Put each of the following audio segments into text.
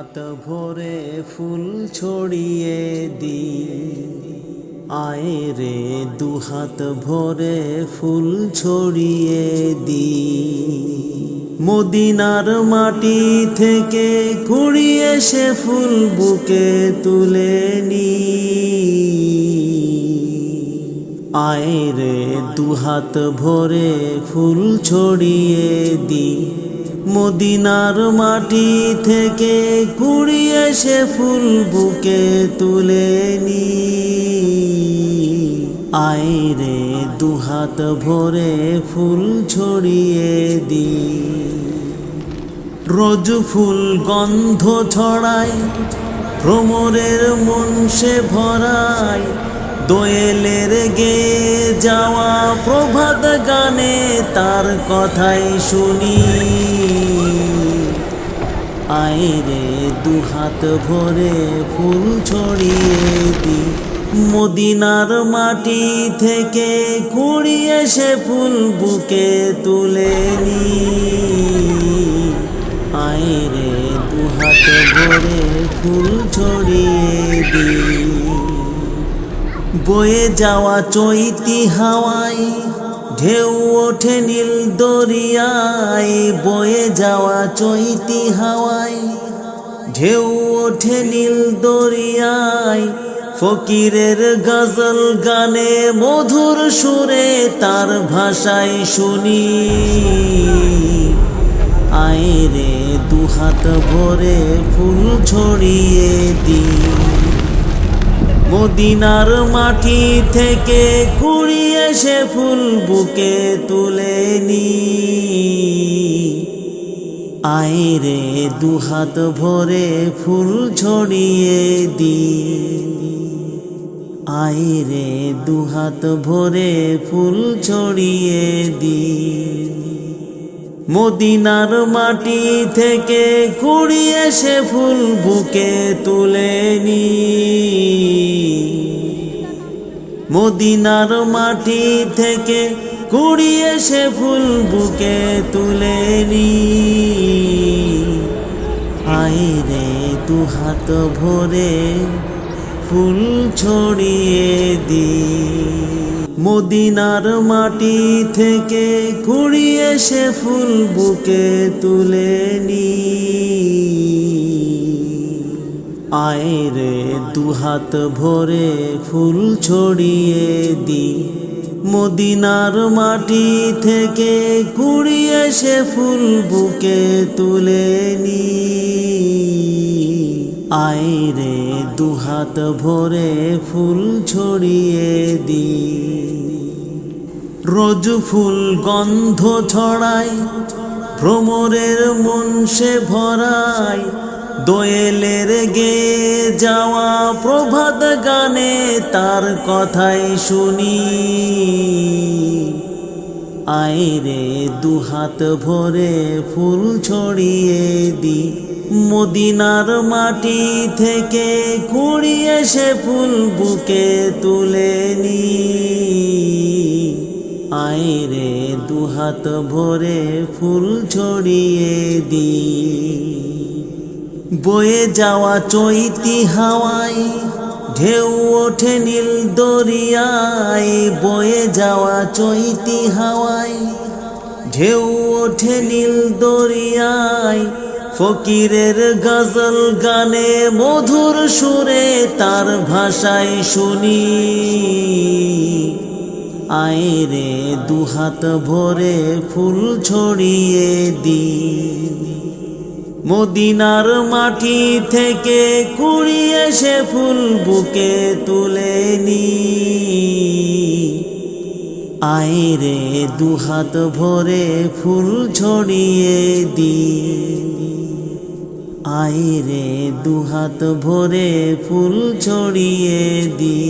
দুহাত ভরে ফুল ছড়িয়ে দি, আয় রে দুহাত ভরে ফুল ছড়িয়ে দি। মদিনার মাটি থেকে কুড়িয়ে সে ফুল বুকে তুলে নি, আয় রে দুহাত ভরে ফুল ছড়িয়ে দি। মদিনার মাটি থেকে কুড়িয়ে সে ফুল বুকে তুলে নি, আয় রে দুহাত ভরে ফুল ছড়িয়ে দি। রোজ ফুল গন্ধ ছড়ায়, ভ্রমরের মন সে ভরায়, দোয়েলের গেয়ে যাওয়া প্রভাত গানে তার কথাই শুনি, আয় রে দুহাত ভরে ফুল ছড়িয়ে দি। মদিনার মাটি থেকে কুড়িয়ে সে ফুল বুকে তুলে নি, আয় রে দুহাত ভরে ফুল ছড়িয়ে দি। বয়ে যাওয়া চৈতি হাওয়ায় ঢেউ ওঠে নীল দরিয়ায়, বয়ে যাওয়া চৈতি হাওয়ায় ঢেউ ওঠে নীল দরিয়ায়। ফকিরের গজল গানে মধুর সুরে তার ভাষায় শুনি, আয় রে দুহাত ভরে ফুল ছড়িয়ে দি। মদিনার মাটি থেকে কুড়িয়ে সে ফুল বুকে তুলে নি, আয় রে দুহাত ভরে ফুল ছড়িয়ে দি, আয় রে দুহাত ভরে ফুল ছড়িয়ে দি। মদিনার মাটি থেকে কুড়িয়ে সে ফুল বুকে তুলে নি, মদিনার মাটি থেকে কুড়িয়ে সে ফুল বুকে তুলে নি, আয় রে দুহাত ভরে ফুল ছড়িয়ে দি। মদিনার মাটি থেকে কুড়িয়ে সে ফুল বুকে তুলে নি, আয় রে দুহাত ভরে ফুল ছড়িয়ে দি। মদিনার মাটি থেকে কুড়িয়ে সে ফুল বুকে তুলে নি, আয় রে দুহাত ভরে ফুল ছড়িয়ে দি। রোজ ফুল গন্ধ ছড়ায়, ভ্রমরের মন সে ভরায়, দোয়েলের গেয়ে যাওয়া প্রভাত গানে তার কথাই শুনি, আয় রে দুহাত ভরে ফুল ছড়িয়ে দি। মদিনার মাটি থেকে কুড়িয়ে সে ফুল বুকে তুলে নি, আয় রে দুহাত ভরে ফুল ছড়িয়ে দি। বয়ে যাওয়া চৈতি হাওয়ায় ঢেউ ওঠে নীল দরিয়ায়, বয়ে যাওয়া চৈতি হাওয়ায় ঢেউ ওঠে নীল দরিয়ায়। ফকিরের গজল গানে মধুর সুরে তার ভাষায় শুনি, আয় রে দুহাত ভরে ফুল ছড়িয়ে দি। মদিনার মাটি থেকে কুড়িয়ে সে ফুল বুকে তুলে নি, আয় রে দুহাত ভরে ফুল ছড়িয়ে দি, আয় রে দুহাত ভরে ফুল ছড়িয়ে দি।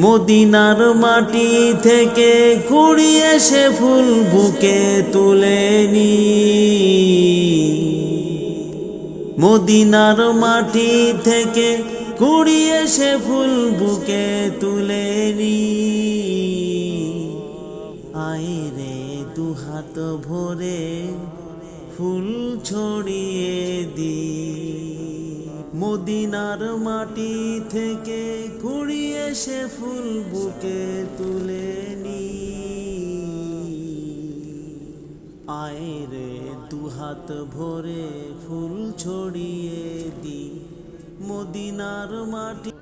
মদিনার মাটি থেকে কুড়িয়ে সে ফুল বুকে তুলে নি, মদিনার মাটি থেকে কুড়িয়ে সে ফুল বুকে তুলে নি, আয় রে দুহাত ভরে ফুল ছড়িয়ে দি মদিনার মাটি থেকে কুড়িয়ে সে ফুল বুকে তুলে নি আয় রে দুহাত ভরে ফুল ছড়িয়ে দি মদিনার মাটি